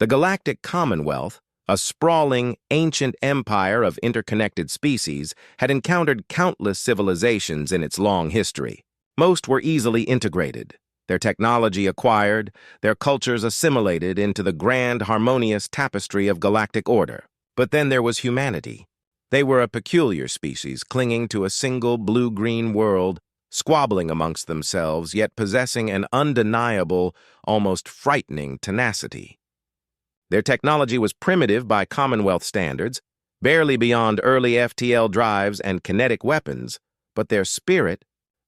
The Galactic Commonwealth, a sprawling, ancient empire of interconnected species, had encountered countless civilizations in its long history. Most were easily integrated, their technology acquired, their cultures assimilated into the grand, harmonious tapestry of galactic order. But then there was humanity. They were a peculiar species clinging to a single blue-green world, squabbling amongst themselves, yet possessing an undeniable, almost frightening tenacity. Their technology was primitive by Commonwealth standards, barely beyond early FTL drives and kinetic weapons, but their spirit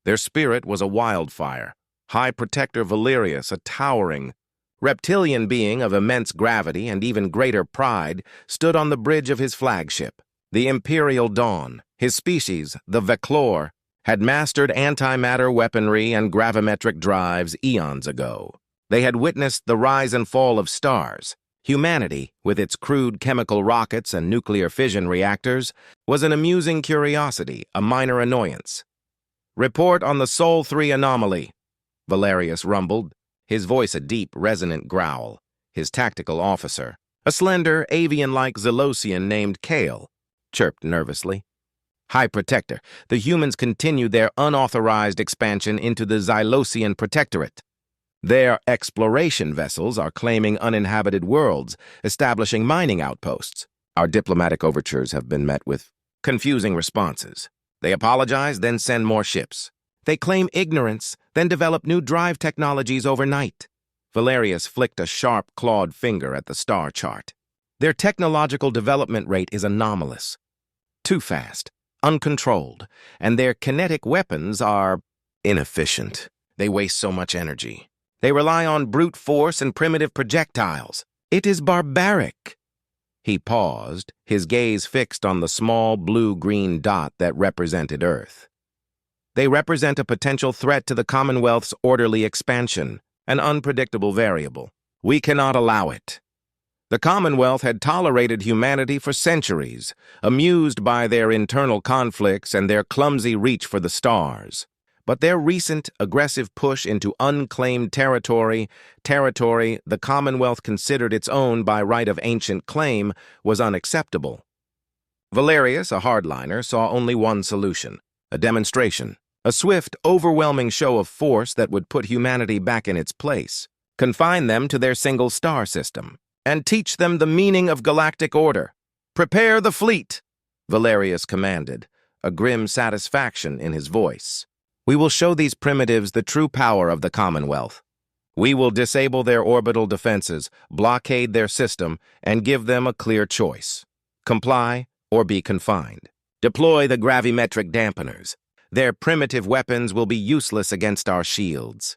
was a wildfire. High Protector Valerius, a towering, reptilian being of immense gravity and even greater pride, stood on the bridge of his flagship, the Imperial Dawn. His species, the Veclor, had mastered antimatter weaponry and gravimetric drives eons ago. They had witnessed the rise and fall of stars. Humanity, with its crude chemical rockets and nuclear fission reactors, was an amusing curiosity, a minor annoyance. "Report on the Sol 3 anomaly," Valerius rumbled, his voice a deep, resonant growl. His tactical officer, a slender, avian-like Zelosian named Kale, chirped nervously. "High Protector, the humans continue their unauthorized expansion into the Xylosian Protectorate. Their exploration vessels are claiming uninhabited worlds, establishing mining outposts. Our diplomatic overtures have been met with confusing responses. They apologize, then send more ships. They claim ignorance, then develop new drive technologies overnight." Valerius flicked a sharp, clawed finger at the star chart. "Their technological development rate is anomalous. Too fast, uncontrolled, and their kinetic weapons are inefficient. They waste so much energy. They rely on brute force and primitive projectiles. It is barbaric." He paused, his gaze fixed on the small blue-green dot that represented Earth. "They represent a potential threat to the Commonwealth's orderly expansion, an unpredictable variable. We cannot allow it." The Commonwealth had tolerated humanity for centuries, amused by their internal conflicts and their clumsy reach for the stars. But their recent, aggressive push into unclaimed territory the Commonwealth considered its own by right of ancient claim, was unacceptable. Valerius, a hardliner, saw only one solution: a demonstration, a swift, overwhelming show of force that would put humanity back in its place, confine them to their single star system, and teach them the meaning of galactic order. "Prepare the fleet," Valerius commanded, a grim satisfaction in his voice. "We will show these primitives the true power of the Commonwealth. We will disable their orbital defenses, blockade their system, and give them a clear choice: comply or be confined. Deploy the gravimetric dampeners. Their primitive weapons will be useless against our shields."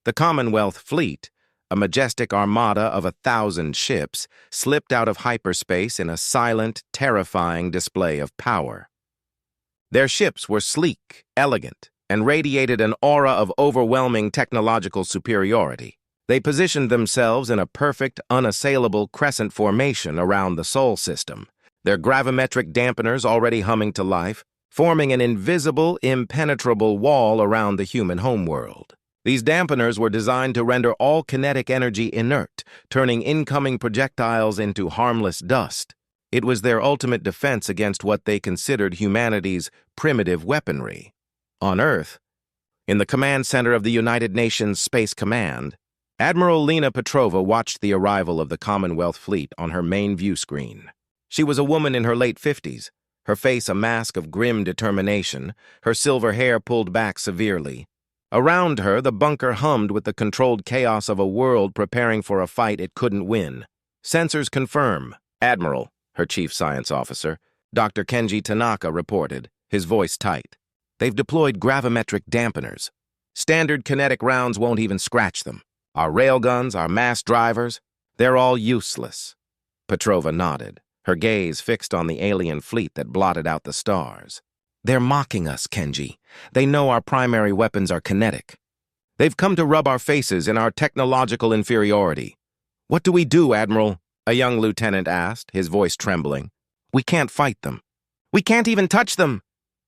The Commonwealth fleet, a majestic armada of 1,000 ships, slipped out of hyperspace in a silent, terrifying display of power. Their ships were sleek, elegant, and radiated an aura of overwhelming technological superiority. They positioned themselves in a perfect, unassailable crescent formation around the Sol system, their gravimetric dampeners already humming to life, forming an invisible, impenetrable wall around the human homeworld. These dampeners were designed to render all kinetic energy inert, turning incoming projectiles into harmless dust. It was their ultimate defense against what they considered humanity's primitive weaponry. On Earth, in the command center of the United Nations Space Command, Admiral Lena Petrova watched the arrival of the Commonwealth fleet on her main view screen. She was a woman in her late 50s, her face a mask of grim determination, her silver hair pulled back severely. Around her, the bunker hummed with the controlled chaos of a world preparing for a fight it couldn't win. "Sensors confirm." "Admiral," her chief science officer, Dr. Kenji Tanaka, reported, his voice tight. "They've deployed gravimetric dampeners. Standard kinetic rounds won't even scratch them. Our railguns, our mass drivers, they're all useless." Petrova nodded, her gaze fixed on the alien fleet that blotted out the stars. "They're mocking us, Kenji. They know our primary weapons are kinetic. They've come to rub our faces in our technological inferiority." "What do we do, Admiral?" a young lieutenant asked, his voice trembling. "We can't fight them. We can't even touch them."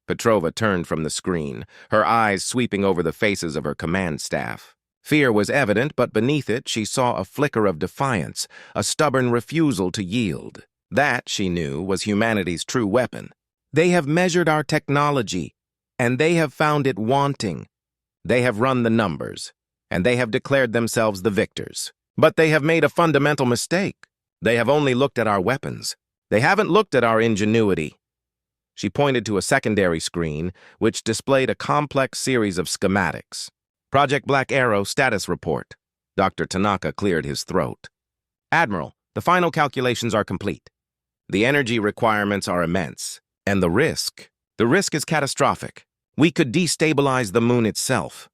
Petrova turned from the screen, her eyes sweeping over the faces of her command staff. Fear was evident, but beneath it she saw a flicker of defiance, a stubborn refusal to yield. That, she knew, was humanity's true weapon. They have measured our technology, and they have found it wanting. They have run the numbers, and they have declared themselves the victors. But they have made a fundamental mistake. They have only looked at our weapons. They haven't looked at our ingenuity. She pointed to a secondary screen, which displayed a complex series of schematics. Project Black Arrow status report. Dr. Tanaka cleared his throat. Admiral, the final calculations are complete. The energy requirements are immense, and the risk is catastrophic. We could destabilize the moon itself.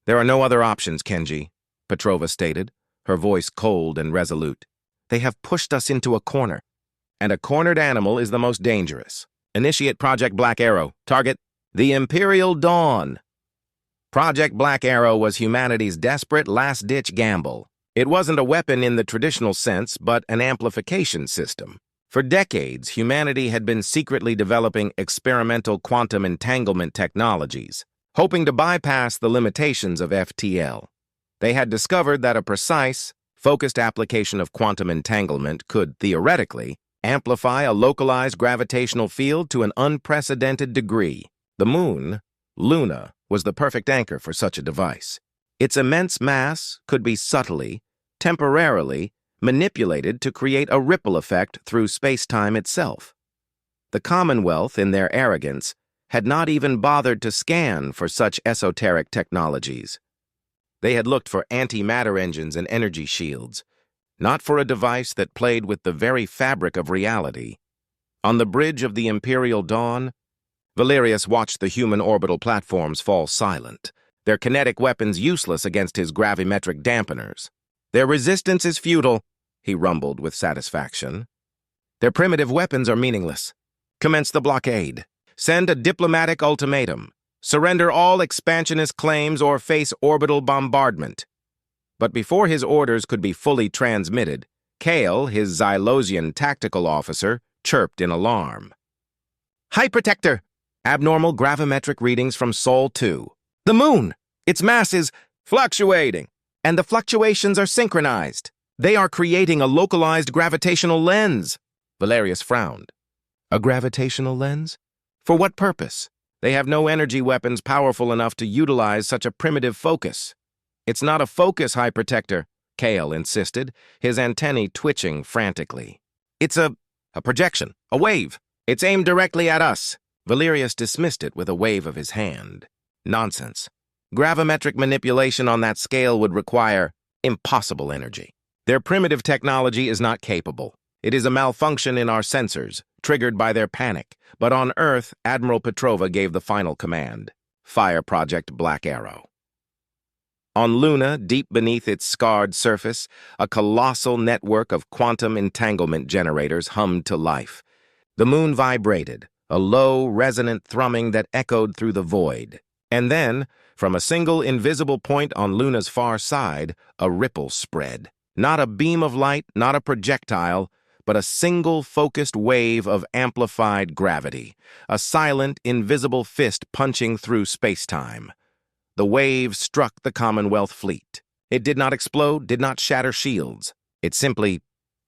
There are no other options, Kenji, Petrova stated, her voice cold and resolute. They have pushed us into a corner, and a cornered animal is the most dangerous. Initiate Project Black Arrow. Target, the Imperial Dawn. Project Black Arrow was humanity's desperate last-ditch gamble. It wasn't a weapon in the traditional sense, but an amplification system. For decades, humanity had been secretly developing experimental quantum entanglement technologies, hoping to bypass the limitations of FTL. They had discovered that a precise, focused application of quantum entanglement could, theoretically, amplify a localized gravitational field to an unprecedented degree. The moon, Luna, was the perfect anchor for such a device. Its immense mass could be subtly, temporarily, manipulated to create a ripple effect through space-time itself. The Commonwealth, in their arrogance, had not even bothered to scan for such esoteric technologies. They had looked for antimatter engines and energy shields, not for a device that played with the very fabric of reality. On the bridge of the Imperial Dawn, Valerius watched the human orbital platforms fall silent, their kinetic weapons useless against his gravimetric dampeners. Their resistance is futile, he rumbled with satisfaction. Their primitive weapons are meaningless. Commence the blockade. Send a diplomatic ultimatum. Surrender all expansionist claims or face orbital bombardment. But before his orders could be fully transmitted, Kale, his Xylosian tactical officer, chirped in alarm. High Protector! Abnormal gravimetric readings from Sol 2. The moon! Its mass is fluctuating, and the fluctuations are synchronized. They are creating a localized gravitational lens. Valerius frowned. A gravitational lens? For what purpose? They have no energy weapons powerful enough to utilize such a primitive focus. It's not a focus, High Protector, Kale insisted, his antennae twitching frantically. It's a projection, a wave. It's aimed directly at us. Valerius dismissed it with a wave of his hand. Nonsense. Gravimetric manipulation on that scale would require impossible energy. Their primitive technology is not capable. It is a malfunction in our sensors, triggered by their panic. But on Earth, Admiral Petrova gave the final command. Fire Project Black Arrow. On Luna, deep beneath its scarred surface, a colossal network of quantum entanglement generators hummed to life. The moon vibrated, a low, resonant thrumming that echoed through the void. And then, from a single invisible point on Luna's far side, a ripple spread. Not a beam of light, not a projectile, but a single focused wave of amplified gravity, a silent, invisible fist punching through space-time. The wave struck the Commonwealth fleet. It did not explode, did not shatter shields. It simply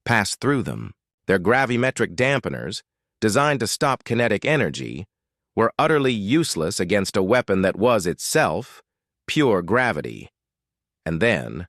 passed through them. Their gravimetric dampeners, designed to stop kinetic energy, were utterly useless against a weapon that was itself pure gravity. And then,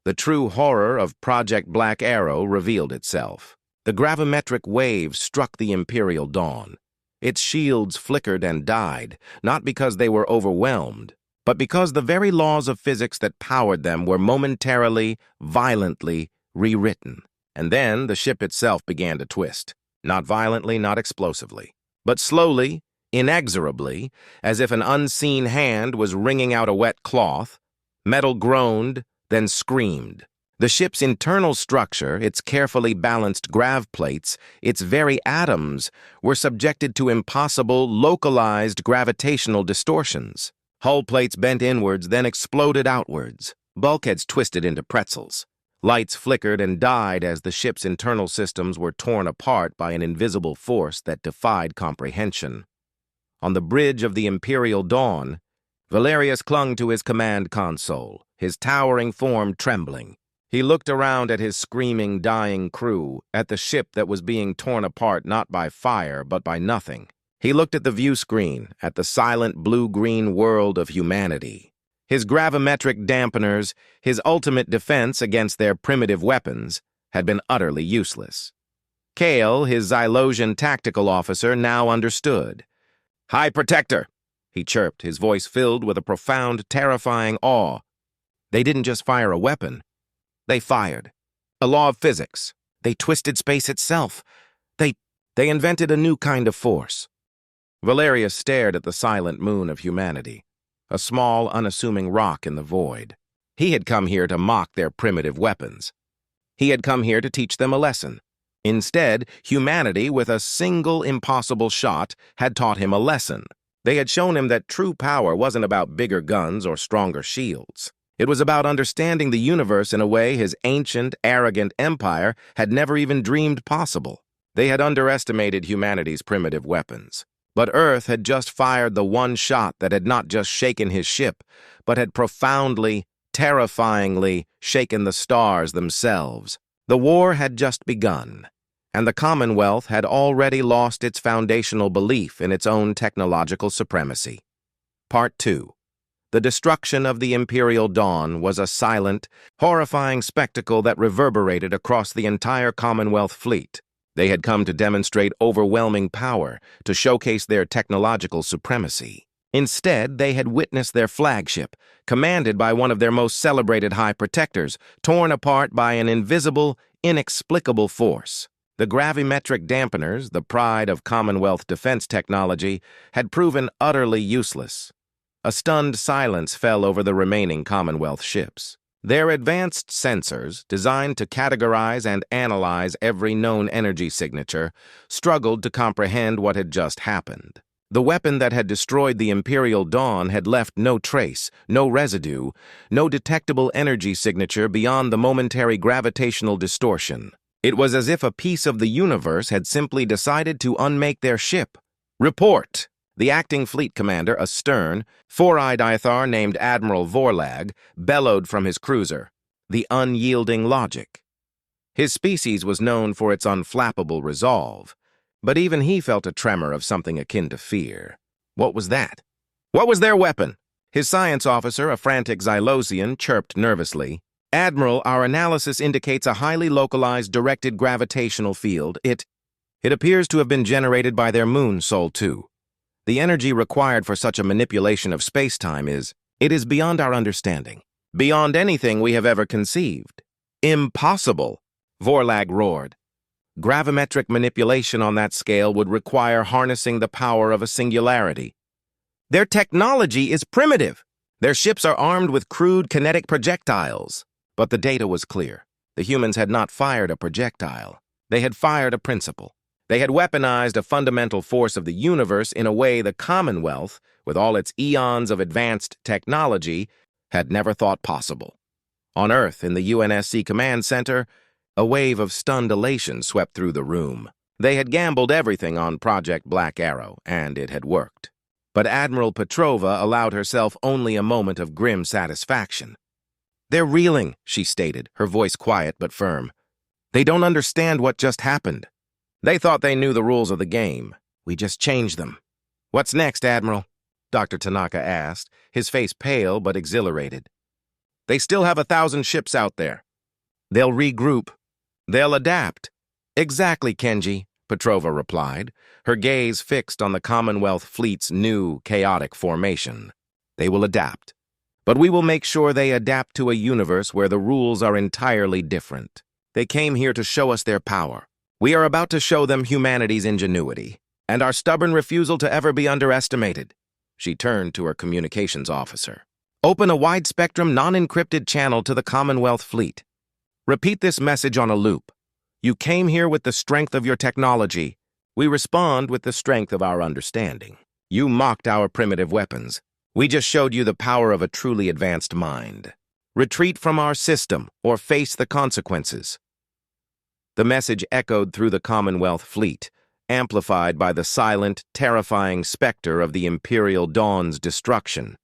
the true horror of Project Black Arrow revealed itself. The gravimetric wave struck the Imperial Dawn. Its shields flickered and died, not because they were overwhelmed, but because the very laws of physics that powered them were momentarily, violently rewritten. And then the ship itself began to twist. Not violently, not explosively, but slowly, inexorably, as if an unseen hand was wringing out a wet cloth. Metal groaned, then screamed. The ship's internal structure, its carefully balanced grav plates, its very atoms, were subjected to impossible, localized gravitational distortions. Hull plates bent inwards, then exploded outwards. Bulkheads twisted into pretzels. Lights flickered and died as the ship's internal systems were torn apart by an invisible force that defied comprehension. On the bridge of the Imperial Dawn, Valerius clung to his command console, his towering form trembling. He looked around at his screaming, dying crew, at the ship that was being torn apart not by fire, but by nothing. He looked at the view screen, at the silent blue-green world of humanity. His gravimetric dampeners, his ultimate defense against their primitive weapons, had been utterly useless. Kale, his Xylosian tactical officer, now understood. "High Protector," he chirped, his voice filled with a profound, terrifying awe. They didn't just fire a weapon. They fired. A law of physics. They twisted space itself. They invented a new kind of force. Valerius stared at the silent moon of humanity, a small, unassuming rock in the void. He had come here to mock their primitive weapons. He had come here to teach them a lesson. Instead, humanity, with a single impossible shot, had taught him a lesson. They had shown him that true power wasn't about bigger guns or stronger shields. It was about understanding the universe in a way his ancient, arrogant empire had never even dreamed possible. They had underestimated humanity's primitive weapons. But Earth had just fired the one shot that had not just shaken his ship, but had profoundly, terrifyingly shaken the stars themselves. The war had just begun, and the Commonwealth had already lost its foundational belief in its own technological supremacy. Part 2. The destruction of the Imperial Dawn was a silent, horrifying spectacle that reverberated across the entire Commonwealth fleet. They had come to demonstrate overwhelming power, to showcase their technological supremacy. Instead, they had witnessed their flagship, commanded by one of their most celebrated High Protectors, torn apart by an invisible, inexplicable force. The gravimetric dampeners, the pride of Commonwealth defense technology, had proven utterly useless. A stunned silence fell over the remaining Commonwealth ships. Their advanced sensors, designed to categorize and analyze every known energy signature, struggled to comprehend what had just happened. The weapon that had destroyed the Imperial Dawn had left no trace, no residue, no detectable energy signature beyond the momentary gravitational distortion. It was as if a piece of the universe had simply decided to unmake their ship. "Report!" The acting fleet commander, a stern, four-eyed Ithar named Admiral Vorlag, bellowed from his cruiser. The unyielding logic. His species was known for its unflappable resolve, but even he felt a tremor of something akin to fear. What was that? What was their weapon? His science officer, a frantic Xylosian, chirped nervously. "Admiral, our analysis indicates a highly localized directed gravitational field. It appears to have been generated by their moon, Sol 2. The energy required for such a manipulation of space-time is beyond our understanding, beyond anything we have ever conceived." "Impossible!" Vorlag roared. "Gravimetric manipulation on that scale would require harnessing the power of a singularity. Their technology is primitive. Their ships are armed with crude kinetic projectiles." But the data was clear. The humans had not fired a projectile. They had fired a principle. They had weaponized a fundamental force of the universe in a way the Commonwealth, with all its eons of advanced technology, had never thought possible. On Earth, in the UNSC Command Center, a wave of stunned elation swept through the room. They had gambled everything on Project Black Arrow, and it had worked. But Admiral Petrova allowed herself only a moment of grim satisfaction. "They're reeling," she stated, her voice quiet but firm. "They don't understand what just happened. They thought they knew the rules of the game. We just changed them." "What's next, Admiral?" Dr. Tanaka asked, his face pale but exhilarated. "They still have 1,000 ships out there. They'll regroup. They'll adapt." "Exactly, Kenji," Petrova replied, her gaze fixed on the Commonwealth fleet's new, chaotic formation. "They will adapt. But we will make sure they adapt to a universe where the rules are entirely different. They came here to show us their power. We are about to show them humanity's ingenuity, and our stubborn refusal to ever be underestimated." She turned to her communications officer. "Open a wide-spectrum, non-encrypted channel to the Commonwealth fleet. Repeat this message on a loop. You came here with the strength of your technology. We respond with the strength of our understanding. You mocked our primitive weapons. We just showed you the power of a truly advanced mind. Retreat from our system or face the consequences." The message echoed through the Commonwealth fleet, amplified by the silent, terrifying specter of the Imperial Dawn's destruction.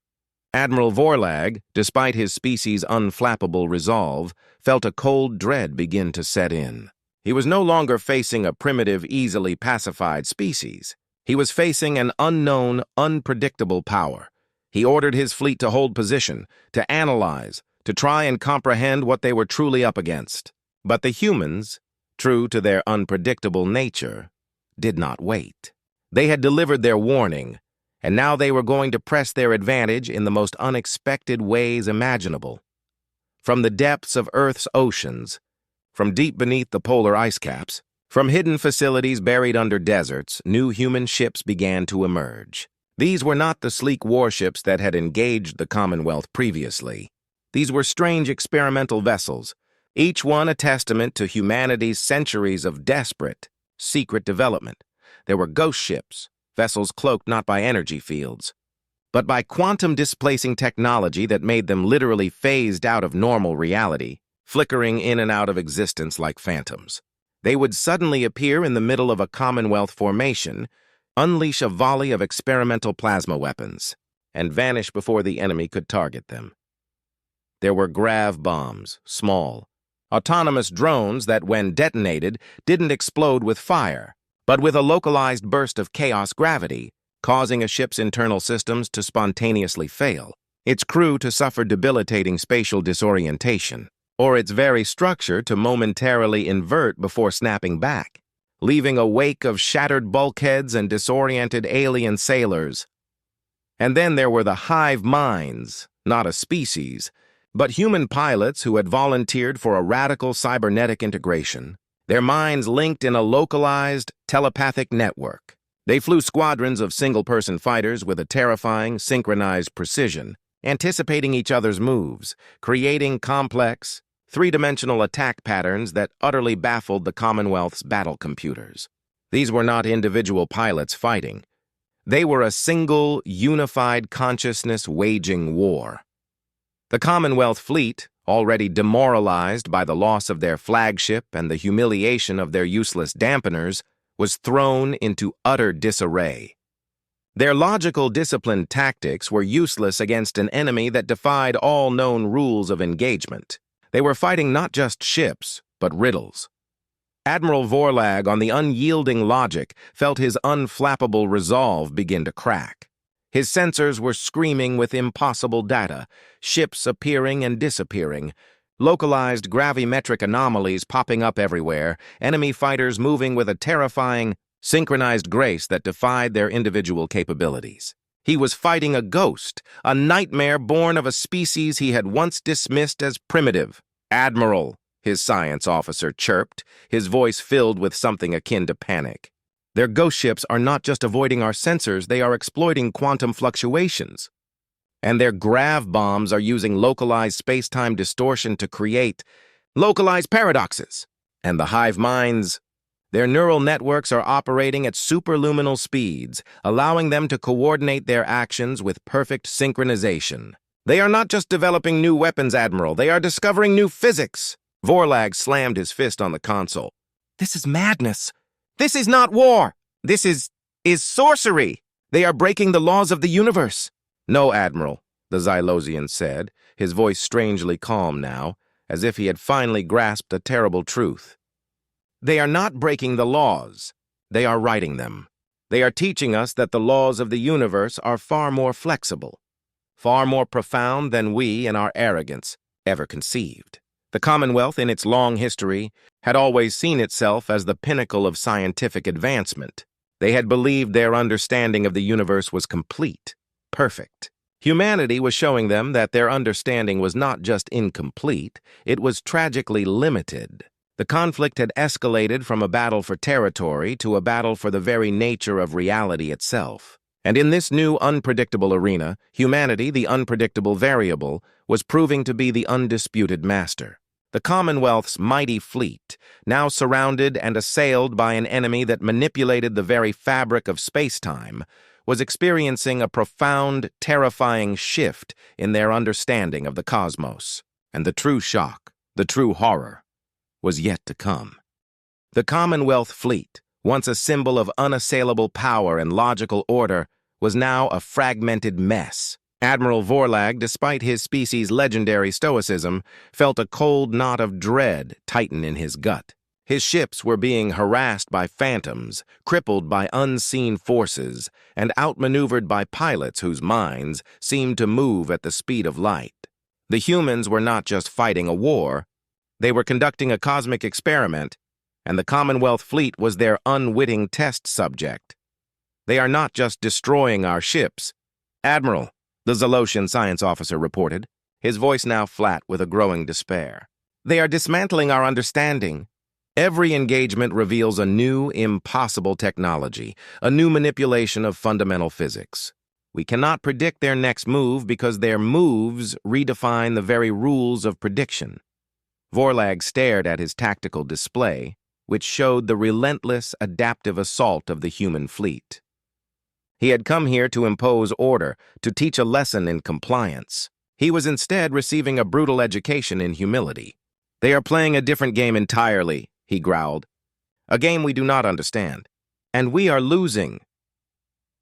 Admiral Vorlag, despite his species' unflappable resolve, felt a cold dread begin to set in. He was no longer facing a primitive, easily pacified species. He was facing an unknown, unpredictable power. He ordered his fleet to hold position, to analyze, to try and comprehend what they were truly up against. But the humans, true to their unpredictable nature, did not wait. They had delivered their warning, and now they were going to press their advantage in the most unexpected ways imaginable. From the depths of Earth's oceans, from deep beneath the polar ice caps, from hidden facilities buried under deserts, new human ships began to emerge. These were not the sleek warships that had engaged the Commonwealth previously. These were strange experimental vessels, each one a testament to humanity's centuries of desperate, secret development. There were ghost ships, vessels cloaked not by energy fields, but by quantum-displacing technology that made them literally phased out of normal reality, flickering in and out of existence like phantoms. They would suddenly appear in the middle of a Commonwealth formation, unleash a volley of experimental plasma weapons, and vanish before the enemy could target them. There were grav bombs, small, autonomous drones that, when detonated, didn't explode with fire, but with a localized burst of chaos gravity, causing a ship's internal systems to spontaneously fail, its crew to suffer debilitating spatial disorientation, or its very structure to momentarily invert before snapping back, leaving a wake of shattered bulkheads and disoriented alien sailors. And then there were the hive minds, not a species, but human pilots who had volunteered for a radical cybernetic integration, their minds linked in a localized, telepathic network. They flew squadrons of single-person fighters with a terrifying, synchronized precision, anticipating each other's moves, creating complex, three-dimensional attack patterns that utterly baffled the Commonwealth's battle computers. These were not individual pilots fighting. They were a single, unified consciousness waging war. The Commonwealth fleet, already demoralized by the loss of their flagship and the humiliation of their useless dampeners, was thrown into utter disarray. Their logical, disciplined tactics were useless against an enemy that defied all known rules of engagement. They were fighting not just ships, but riddles. Admiral Vorlag, on the unyielding logic, felt his unflappable resolve begin to crack. His sensors were screaming with impossible data, ships appearing and disappearing, localized gravimetric anomalies popping up everywhere, enemy fighters moving with a terrifying, synchronized grace that defied their individual capabilities. He was fighting a ghost, a nightmare born of a species he had once dismissed as primitive. "Admiral," his science officer chirped, his voice filled with something akin to panic. "Their ghost ships are not just avoiding our sensors, they are exploiting quantum fluctuations. And their grav bombs are using localized space-time distortion to create localized paradoxes. And the hive minds, their neural networks are operating at superluminal speeds, allowing them to coordinate their actions with perfect synchronization. They are not just developing new weapons, Admiral, they are discovering new physics." Vorlag slammed his fist on the console. "This is madness. This is not war. This is sorcery. They are breaking the laws of the universe." "No, Admiral," the Xylosian said, his voice strangely calm now, as if he had finally grasped a terrible truth. "They are not breaking the laws. They are writing them. They are teaching us that the laws of the universe are far more flexible, far more profound than we, in our arrogance, ever conceived. The Commonwealth, in its long history, had always seen itself as the pinnacle of scientific advancement. They had believed their understanding of the universe was complete, perfect. Humanity was showing them that their understanding was not just incomplete, it was tragically limited. The conflict had escalated from a battle for territory to a battle for the very nature of reality itself. And in this new unpredictable arena, humanity, the unpredictable variable, was proving to be the undisputed master. The Commonwealth's mighty fleet, now surrounded and assailed by an enemy that manipulated the very fabric of space-time, was experiencing a profound, terrifying shift in their understanding of the cosmos. And the true shock, the true horror, was yet to come. The Commonwealth fleet, once a symbol of unassailable power and logical order, was now a fragmented mess, Admiral Vorlag, despite his species' legendary stoicism, felt a cold knot of dread tighten in his gut. His ships were being harassed by phantoms, crippled by unseen forces, and outmaneuvered by pilots whose minds seemed to move at the speed of light. The humans were not just fighting a war, they were conducting a cosmic experiment, and the Commonwealth fleet was their unwitting test subject. They are not just destroying our ships. Admiral, the Zalosian science officer reported, his voice now flat with a growing despair. They are dismantling our understanding. Every engagement reveals a new, impossible technology, a new manipulation of fundamental physics. We cannot predict their next move because their moves redefine the very rules of prediction. Vorlag stared at his tactical display, which showed the relentless, adaptive assault of the human fleet. He had come here to impose order, to teach a lesson in compliance. He was instead receiving a brutal education in humility. They are playing a different game entirely, he growled. A game we do not understand. And we are losing.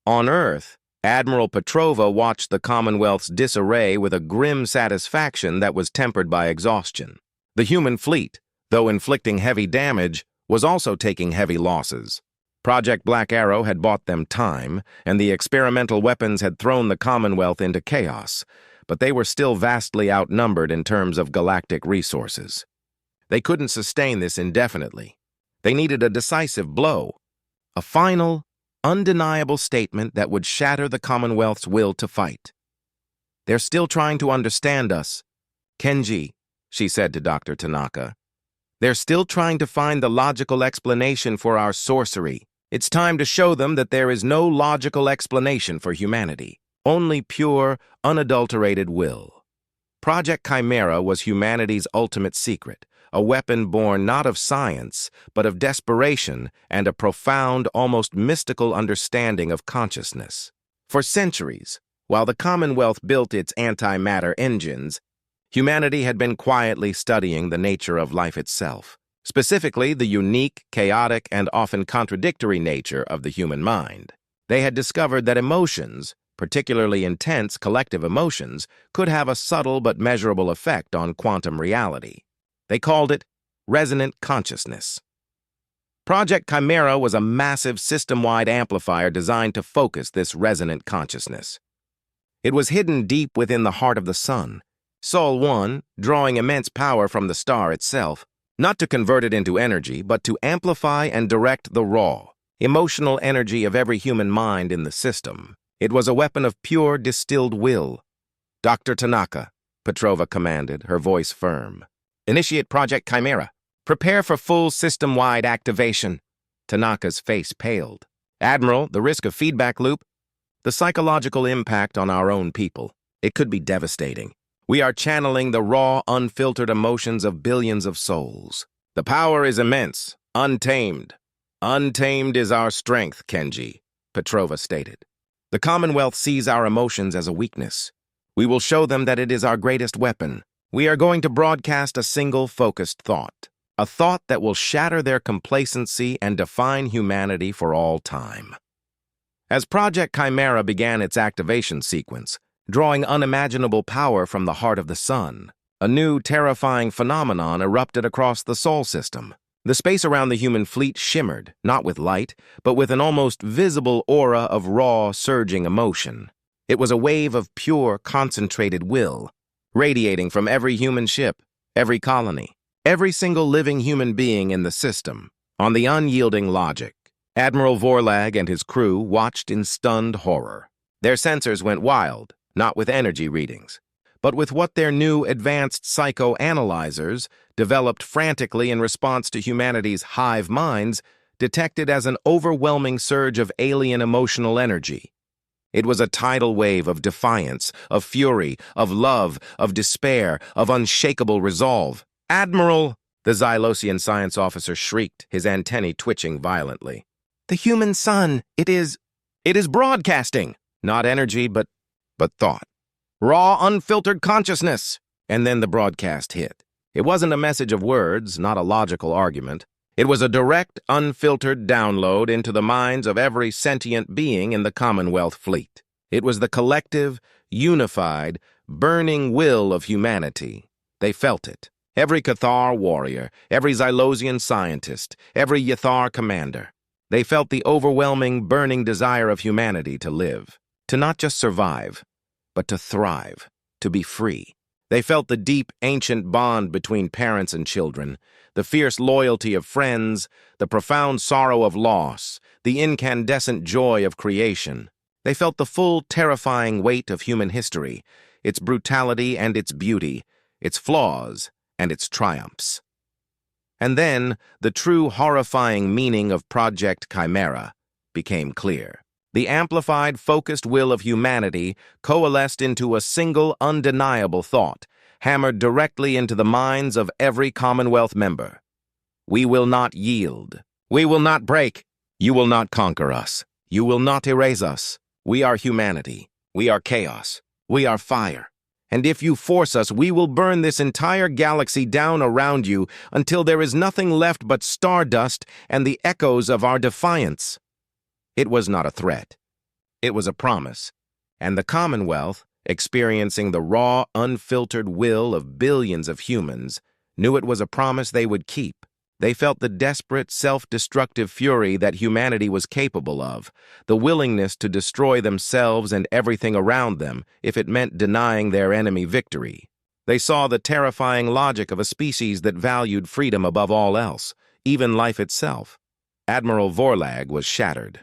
On Earth, Admiral Petrova watched the Commonwealth's disarray with a grim satisfaction that was tempered by exhaustion. The human fleet, though inflicting heavy damage, was also taking heavy losses. Project Black Arrow had bought them time, and the experimental weapons had thrown the Commonwealth into chaos, but they were still vastly outnumbered in terms of galactic resources. They couldn't sustain this indefinitely. They needed a decisive blow, a final, undeniable statement that would shatter the Commonwealth's will to fight. They're still trying to understand us. Kenji, she said to Dr. Tanaka. They're still trying to find the logical explanation for our sorcery. It's time to show them that there is no logical explanation for humanity, only pure, unadulterated will. Project Chimera was humanity's ultimate secret, a weapon born not of science, but of desperation and a profound, almost mystical understanding of consciousness. For centuries, while the Commonwealth built its antimatter engines, humanity had been quietly studying the nature of life itself, specifically the unique, chaotic, and often contradictory nature of the human mind. They had discovered that emotions, particularly intense collective emotions, could have a subtle but measurable effect on quantum reality. They called it resonant consciousness. Project Chimera was a massive system-wide amplifier designed to focus this resonant consciousness. It was hidden deep within the heart of the sun, Sol 1, drawing immense power from the star itself, not to convert it into energy, but to amplify and direct the raw, emotional energy of every human mind in the system. It was a weapon of pure, distilled will. Dr. Tanaka, Petrova commanded, her voice firm. Initiate Project Chimera. Prepare for full system-wide activation. Tanaka's face paled. Admiral, the risk of feedback loop, the psychological impact on our own people. It could be devastating. We are channeling the raw, unfiltered emotions of billions of souls. The power is immense, untamed. Untamed is our strength, Kenji, Petrova stated. The Commonwealth sees our emotions as a weakness. We will show them that it is our greatest weapon. We are going to broadcast a single focused thought, a thought that will shatter their complacency and define humanity for all time. As Project Chimera began its activation sequence, drawing unimaginable power from the heart of the sun, a new, terrifying phenomenon erupted across the Sol system. The space around the human fleet shimmered, not with light, but with an almost visible aura of raw, surging emotion. It was a wave of pure, concentrated will, radiating from every human ship, every colony, every single living human being in the system. On the unyielding logic, Admiral Vorlag and his crew watched in stunned horror. Their sensors went wild, not with energy readings, but with what their new advanced psychoanalyzers, developed frantically in response to humanity's hive minds, detected as an overwhelming surge of alien emotional energy. It was a tidal wave of defiance, of fury, of love, of despair, of unshakable resolve. Admiral, the Zalosian science officer shrieked, his antennae twitching violently. The human sun, it is broadcasting. Not energy, but thought. Raw, unfiltered consciousness. And then the broadcast hit. It wasn't a message of words, not a logical argument. It was a direct, unfiltered download into the minds of every sentient being in the Commonwealth fleet. It was the collective, unified, burning will of humanity. They felt it. Every Cathar warrior, every Xylosian scientist, every Yathar commander. They felt the overwhelming, burning desire of humanity to live, to not just survive, but to thrive, to be free. They felt the deep, ancient bond between parents and children, the fierce loyalty of friends, the profound sorrow of loss, the incandescent joy of creation. They felt the full, terrifying weight of human history, its brutality and its beauty, its flaws and its triumphs. And then, the true horrifying meaning of Project Chimera became clear. The amplified, focused will of humanity coalesced into a single, undeniable thought, hammered directly into the minds of every Commonwealth member. We will not yield. We will not break. You will not conquer us. You will not erase us. We are humanity. We are chaos. We are fire. And if you force us, we will burn this entire galaxy down around you until there is nothing left but stardust and the echoes of our defiance. It was not a threat. It was a promise. And the Commonwealth, experiencing the raw, unfiltered will of billions of humans, knew it was a promise they would keep. They felt the desperate, self-destructive fury that humanity was capable of, the willingness to destroy themselves and everything around them if it meant denying their enemy victory. They saw the terrifying logic of a species that valued freedom above all else, even life itself. Admiral Vorlag was shattered.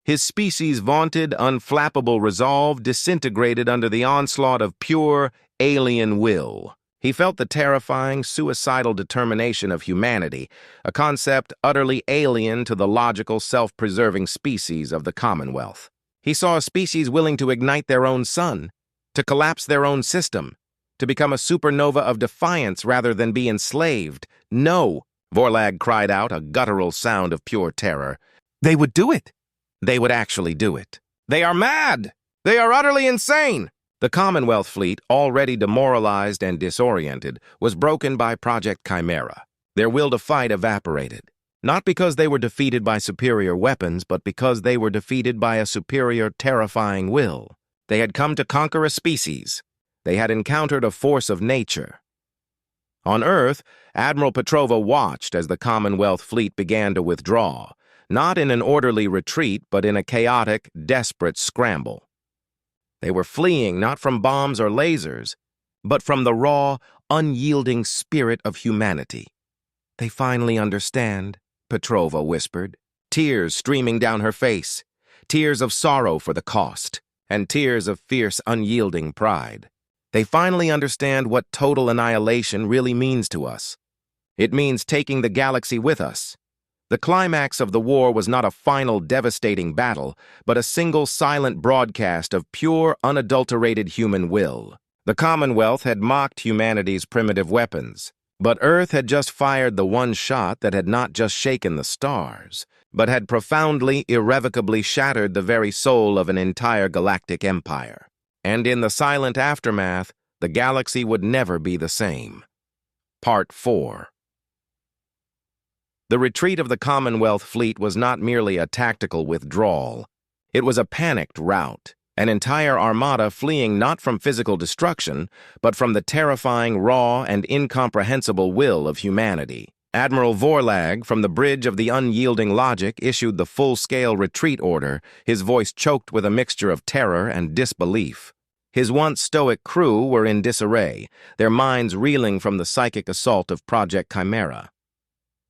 His species' vaunted, unflappable resolve disintegrated under the onslaught of pure, alien will. He felt the terrifying, suicidal determination of humanity, a concept utterly alien to the logical, self-preserving species of the Commonwealth. He saw a species willing to ignite their own sun, to collapse their own system, to become a supernova of defiance rather than be enslaved. No, Vorlag cried out, a guttural sound of pure terror. They would do it. They would actually do it. They are mad! They are utterly insane! The Commonwealth fleet, already demoralized and disoriented, was broken by Project Chimera. Their will to fight evaporated, not because they were defeated by superior weapons, but because they were defeated by a superior, terrifying will. They had come to conquer a species. They had encountered a force of nature. On Earth, Admiral Petrova watched as the Commonwealth fleet began to withdraw, not in an orderly retreat, but in a chaotic, desperate scramble. They were fleeing not from bombs or lasers, but from the raw, unyielding spirit of humanity. They finally understand, Petrova whispered, tears streaming down her face, tears of sorrow for the cost, and tears of fierce, unyielding pride. They finally understand what total annihilation really means to us. It means taking the galaxy with us. The climax of the war was not a final, devastating battle, but a single silent broadcast of pure, unadulterated human will. The Commonwealth had mocked humanity's primitive weapons, but Earth had just fired the one shot that had not just shaken the stars, but had profoundly, irrevocably shattered the very soul of an entire galactic empire. And in the silent aftermath, the galaxy would never be the same. Part 4. The retreat of the Commonwealth fleet was not merely a tactical withdrawal. It was a panicked rout, an entire armada fleeing not from physical destruction, but from the terrifying, raw, and incomprehensible will of humanity. Admiral Vorlag, from the bridge of the unyielding logic, issued the full-scale retreat order, his voice choked with a mixture of terror and disbelief. His once stoic crew were in disarray, their minds reeling from the psychic assault of Project Chimera.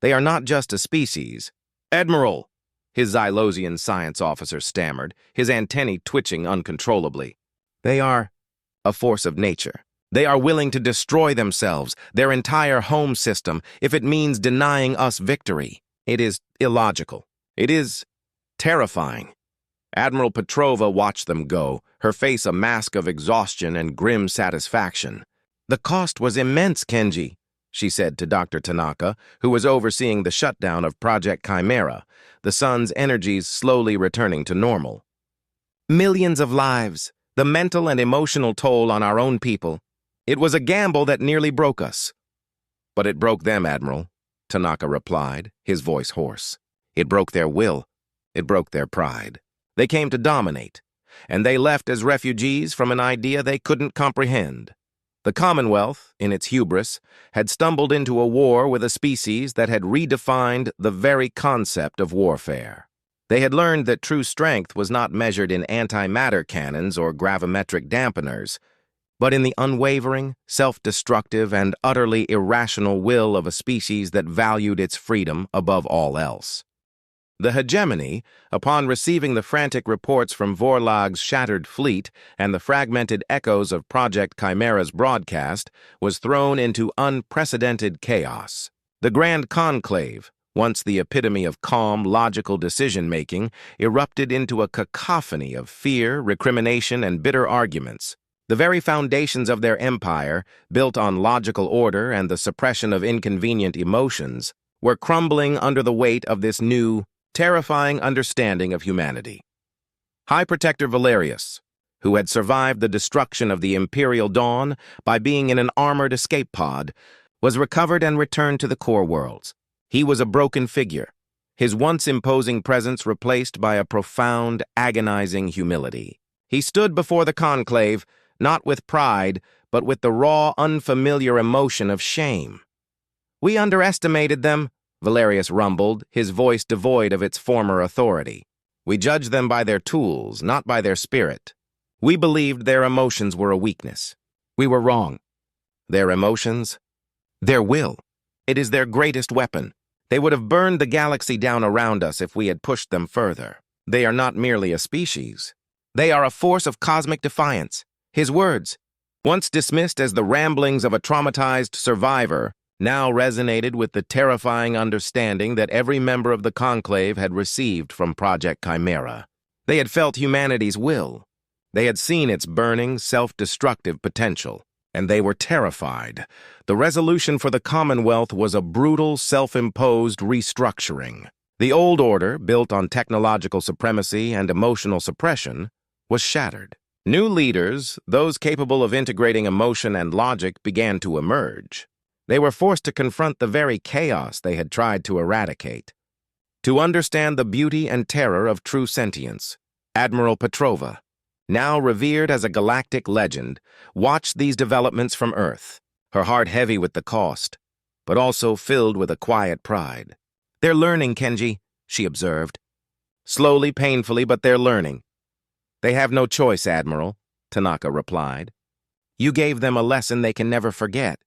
They are not just a species. Admiral, his Xylosian science officer stammered, his antennae twitching uncontrollably. They are a force of nature. They are willing to destroy themselves, their entire home system, if it means denying us victory. It is illogical. It is terrifying. Admiral Petrova watched them go, her face a mask of exhaustion and grim satisfaction. The cost was immense, Kenji, she said to Dr. Tanaka, who was overseeing the shutdown of Project Chimera, the sun's energies slowly returning to normal. Millions of lives, the mental and emotional toll on our own people. It was a gamble that nearly broke us. But it broke them, Admiral, Tanaka replied, his voice hoarse. It broke their will. It broke their pride. They came to dominate. and they left as refugees from an idea they couldn't comprehend. The Commonwealth, in its hubris, had stumbled into a war with a species that had redefined the very concept of warfare. They had learned that true strength was not measured in antimatter cannons or gravimetric dampeners, but in the unwavering, self-destructive, and utterly irrational will of a species that valued its freedom above all else. The hegemony, upon receiving the frantic reports from Vorlag's shattered fleet and the fragmented echoes of Project Chimera's broadcast, was thrown into unprecedented chaos. The Grand Conclave, once the epitome of calm, logical decision-making, erupted into a cacophony of fear, recrimination, and bitter arguments. The very foundations of their empire, built on logical order and the suppression of inconvenient emotions, were crumbling under the weight of this new, terrifying understanding of humanity. High Protector Valerius, who had survived the destruction of the Imperial Dawn by being in an armored escape pod, was recovered and returned to the core worlds. He was a broken figure, his once imposing presence replaced by a profound, agonizing humility. He stood before the conclave, not with pride, but with the raw, unfamiliar emotion of shame. "We underestimated them," Valerius rumbled, his voice devoid of its former authority. "We judged them by their tools, not by their spirit. We believed their emotions were a weakness. We were wrong. Their emotions? Their will. It is their greatest weapon. They would have burned the galaxy down around us if we had pushed them further. They are not merely a species. They are a force of cosmic defiance." His words, once dismissed as the ramblings of a traumatized survivor, now resonated with the terrifying understanding that every member of the Conclave had received from Project Chimera. They had felt humanity's will. They had seen its burning, self-destructive potential, and they were terrified. The resolution for the Commonwealth was a brutal, self-imposed restructuring. The old order, built on technological supremacy and emotional suppression, was shattered. New leaders, those capable of integrating emotion and logic, began to emerge. They were forced to confront the very chaos they had tried to eradicate. To understand the beauty and terror of true sentience, Admiral Petrova, now revered as a galactic legend, watched these developments from Earth, her heart heavy with the cost, but also filled with a quiet pride. "They're learning, Kenji," she observed. "Slowly, painfully, but they're learning." "They have no choice, Admiral," Tanaka replied. "You gave them a lesson they can never forget.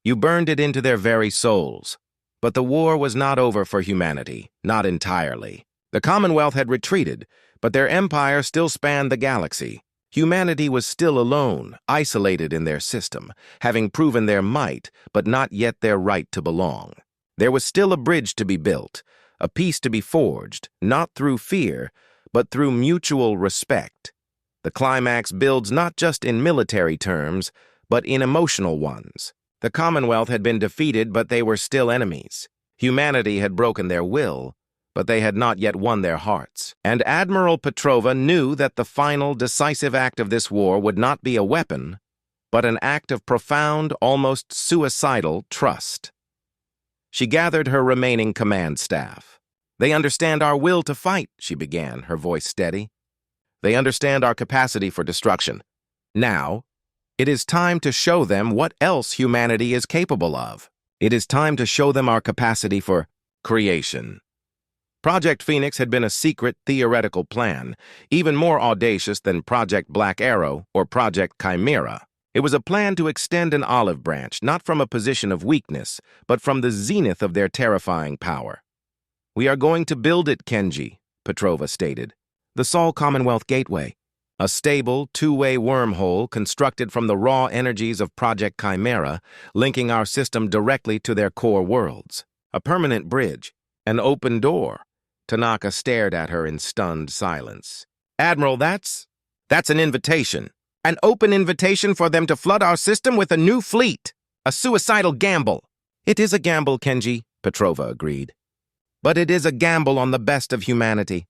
You burned it into their very souls. But the war was not over for humanity, not entirely. The Commonwealth had retreated, but their empire still spanned the galaxy. Humanity was still alone, isolated in their system, having proven their might, but not yet their right to belong. There was still a bridge to be built, a peace to be forged, not through fear, but through mutual respect. The climax builds not just in military terms, but in emotional ones. The Commonwealth had been defeated, but they were still enemies. Humanity had broken their will, but they had not yet won their hearts. And Admiral Petrova knew that the final, decisive act of this war would not be a weapon, but an act of profound, almost suicidal trust. She gathered her remaining command staff. "They understand our will to fight," she began, her voice steady. "They understand our capacity for destruction. Now, it is time to show them what else humanity is capable of. It is time to show them our capacity for creation." Project Phoenix had been a secret, theoretical plan, even more audacious than Project Black Arrow or Project Chimera. It was a plan to extend an olive branch, not from a position of weakness, but from the zenith of their terrifying power. "We are going to build it, Kenji," Petrova stated. "The Sol Commonwealth Gateway. A stable, two-way wormhole constructed from the raw energies of Project Chimera, linking our system directly to their core worlds. A permanent bridge, an open door." Tanaka stared at her in stunned silence. "Admiral, that's an invitation. An open invitation for them to flood our system with a new fleet. A suicidal gamble." "It is a gamble, Kenji," Petrova agreed. "But it is a gamble on the best of humanity.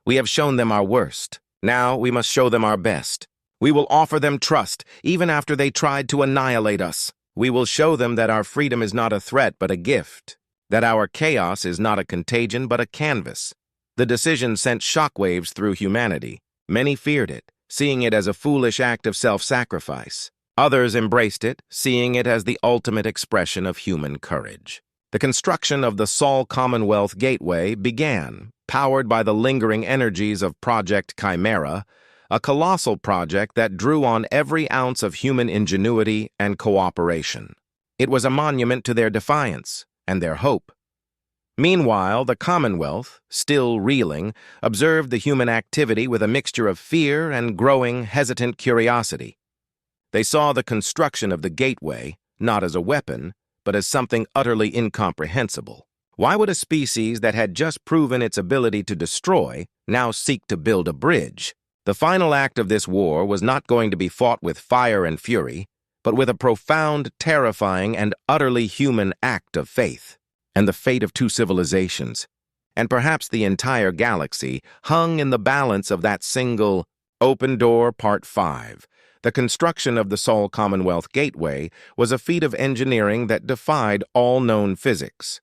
We have shown them our worst. Now we must show them our best. We will offer them trust, even after they tried to annihilate us. We will show them that our freedom is not a threat but a gift, that our chaos is not a contagion but a canvas." The decision sent shockwaves through humanity. Many feared it, seeing it as a foolish act of self-sacrifice. Others embraced it, seeing it as the ultimate expression of human courage. The construction of the Sol Commonwealth Gateway began, powered by the lingering energies of Project Chimera, a colossal project that drew on every ounce of human ingenuity and cooperation. It was a monument to their defiance and their hope. Meanwhile, the Commonwealth, still reeling, observed the human activity with a mixture of fear and growing, hesitant curiosity. They saw the construction of the gateway, not as a weapon, but as something utterly incomprehensible. Why would a species that had just proven its ability to destroy now seek to build a bridge? The final act of this war was not going to be fought with fire and fury, but with a profound, terrifying, and utterly human act of faith. And the fate of two civilizations, and perhaps the entire galaxy, hung in the balance of that single Open Door Part 5. The construction of the Sol Commonwealth Gateway was a feat of engineering that defied all known physics.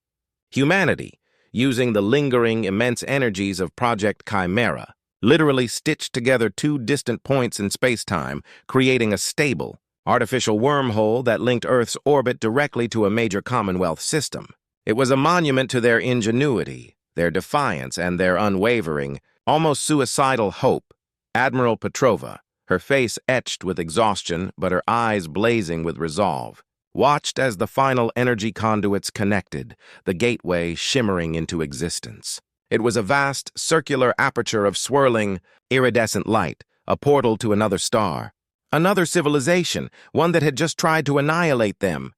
Humanity, using the lingering, immense energies of Project Chimera, literally stitched together two distant points in space-time, creating a stable, artificial wormhole that linked Earth's orbit directly to a major Commonwealth system. It was a monument to their ingenuity, their defiance, and their unwavering, almost suicidal hope. Admiral Petrova, her face etched with exhaustion but her eyes blazing with resolve, watched as the final energy conduits connected, the gateway shimmering into existence. It was a vast, circular aperture of swirling, iridescent light, a portal to another star. Another civilization, one that had just tried to annihilate them.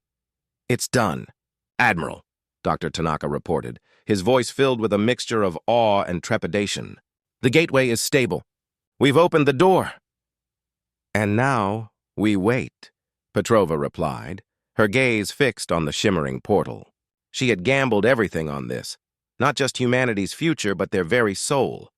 "It's done, Admiral," Dr. Tanaka reported, his voice filled with a mixture of awe and trepidation. "The gateway is stable. We've opened the door." "And now we wait," Petrova replied, her gaze fixed on the shimmering portal. She had gambled everything on this, not just humanity's future, but their very soul.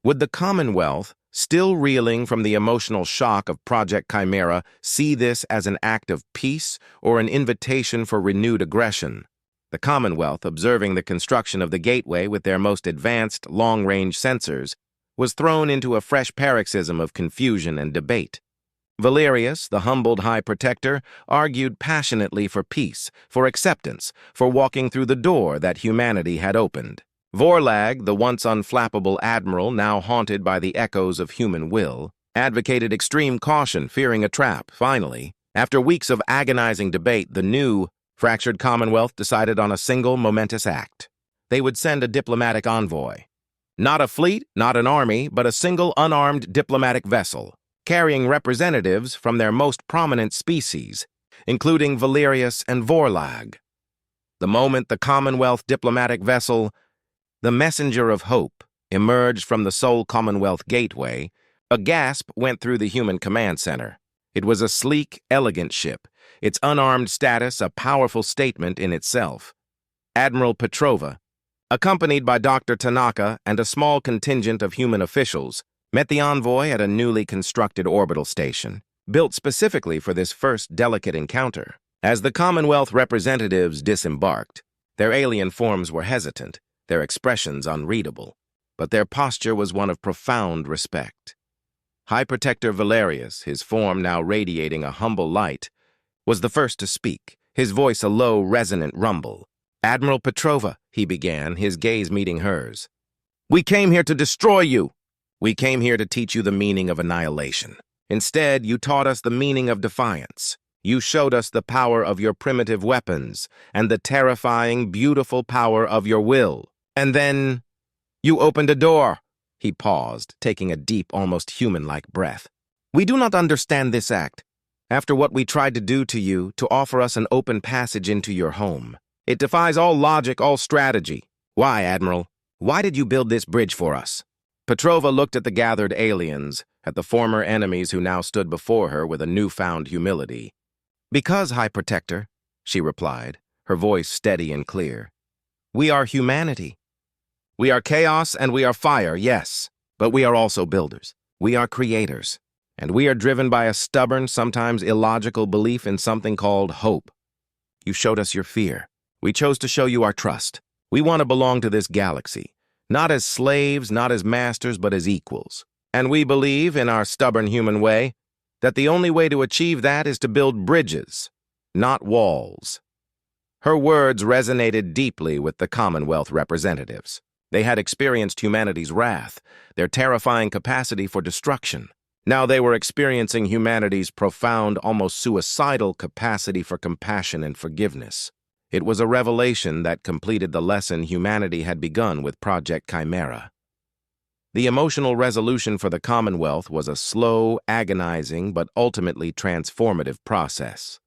Would the Commonwealth, still reeling from the emotional shock of Project Chimera, see this as an act of peace or an invitation for renewed aggression? The Commonwealth, observing the construction of the gateway with their most advanced long-range sensors, was thrown into a fresh paroxysm of confusion and debate. Valerius, the humbled High Protector, argued passionately for peace, for acceptance, for walking through the door that humanity had opened. Vorlag, the once unflappable admiral now haunted by the echoes of human will, advocated extreme caution, fearing a trap. Finally, after weeks of agonizing debate, the new, fractured Commonwealth decided on a single momentous act. They would send a diplomatic envoy. Not a fleet, not an army, but a single unarmed diplomatic vessel, carrying representatives from their most prominent species, including Valerius and Vorlag. The moment the Commonwealth diplomatic vessel, the messenger of hope, emerged from the Sol Commonwealth Gateway, a gasp went through the human command center. It was a sleek, elegant ship, its unarmed status a powerful statement in itself. Admiral Petrova, accompanied by Dr. Tanaka and a small contingent of human officials, met the envoy at a newly constructed orbital station, built specifically for this first delicate encounter. As the Commonwealth representatives disembarked, their alien forms were hesitant, their expressions unreadable, but their posture was one of profound respect. High Protector Valerius, his form now radiating a humble light, was the first to speak, his voice a low, resonant rumble. "Admiral Petrova," he began, his gaze meeting hers. "We came here to destroy you. We came here to teach you the meaning of annihilation. Instead, you taught us the meaning of defiance. You showed us the power of your primitive weapons and the terrifying, beautiful power of your will. And then you opened a door." He paused, taking a deep, almost human-like breath. "We do not understand this act. After what we tried to do to you, to offer us an open passage into your home. It defies all logic, all strategy. Why, Admiral? Why did you build this bridge for us?" Petrova looked at the gathered aliens, at the former enemies who now stood before her with a newfound humility. "Because, High Protector," she replied, her voice steady and clear. "We are humanity. We are chaos and we are fire, yes, but we are also builders. We are creators, and we are driven by a stubborn, sometimes illogical belief in something called hope. You showed us your fear. We chose to show you our trust. We want to belong to this galaxy, not as slaves, not as masters, but as equals. And we believe, in our stubborn human way, that the only way to achieve that is to build bridges, not walls. Her words resonated deeply with the Commonwealth representatives. They had experienced humanity's wrath, their terrifying capacity for destruction. Now they were experiencing humanity's profound, almost suicidal capacity for compassion and forgiveness. It was a revelation that completed the lesson humanity had begun with Project Chimera. The emotional resolution for the Commonwealth was a slow, agonizing, but ultimately transformative process.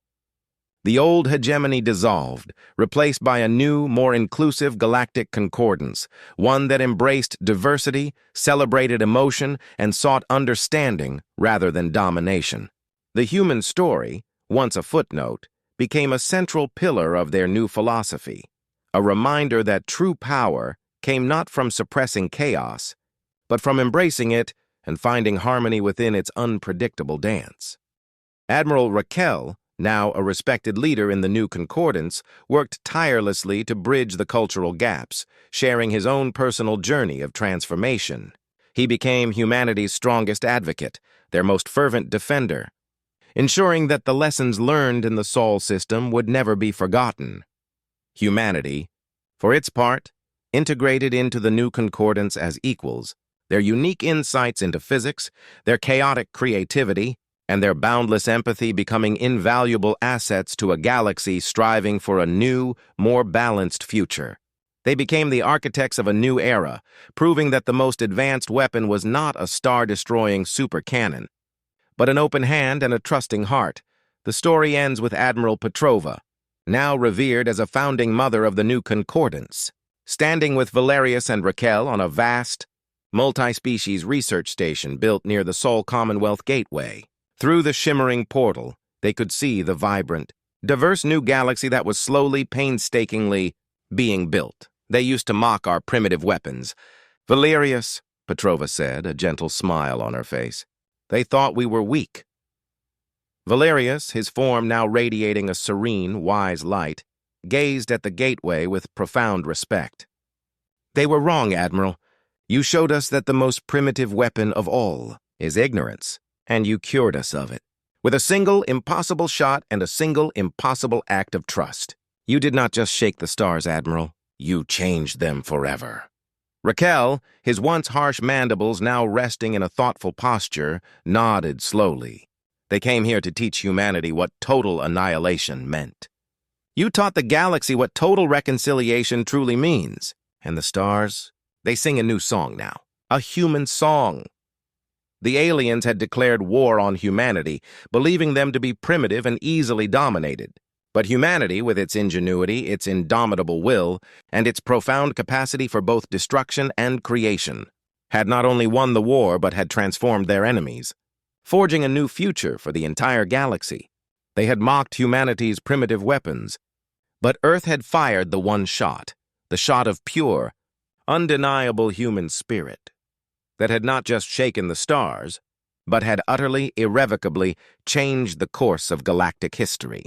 The old hegemony dissolved, replaced by a new, more inclusive galactic concordance, one that embraced diversity, celebrated emotion, and sought understanding rather than domination. The human story, once a footnote, became a central pillar of their new philosophy, a reminder that true power came not from suppressing chaos, but from embracing it and finding harmony within its unpredictable dance. Admiral Raquel, now a respected leader in the new concordance, worked tirelessly to bridge the cultural gaps, sharing his own personal journey of transformation. He became humanity's strongest advocate, their most fervent defender, ensuring that the lessons learned in the Sol system would never be forgotten. Humanity, for its part, integrated into the new concordance as equals, their unique insights into physics, their chaotic creativity, and their boundless empathy becoming invaluable assets to a galaxy striving for a new, more balanced future. They became the architects of a new era, proving that the most advanced weapon was not a star-destroying supercannon, but an open hand and a trusting heart. The story ends with Admiral Petrova, now revered as a founding mother of the new concordance, standing with Valerius and Raquel on a vast, multi-species research station built near the Sol Commonwealth Gateway. Through the shimmering portal, they could see the vibrant, diverse new galaxy that was slowly, painstakingly being built. They used to mock our primitive weapons. Valerius, Petrova said, a gentle smile on her face. They thought we were weak. Valerius, his form now radiating a serene, wise light, gazed at the gateway with profound respect. They were wrong, Admiral. You showed us that the most primitive weapon of all is ignorance. And you cured us of it, with a single impossible shot and a single impossible act of trust. You did not just shake the stars, Admiral. You changed them forever. Raquel, his once harsh mandibles now resting in a thoughtful posture, nodded slowly. They came here to teach humanity what total annihilation meant. You taught the galaxy what total reconciliation truly means. And the stars, they sing a new song now. A human song. The aliens had declared war on humanity, believing them to be primitive and easily dominated. But humanity, with its ingenuity, its indomitable will, and its profound capacity for both destruction and creation, had not only won the war but had transformed their enemies, forging a new future for the entire galaxy. They had mocked humanity's primitive weapons, but Earth had fired the one shot, the shot of pure, undeniable human spirit, that had not just shaken the stars, but had utterly, irrevocably changed the course of galactic history.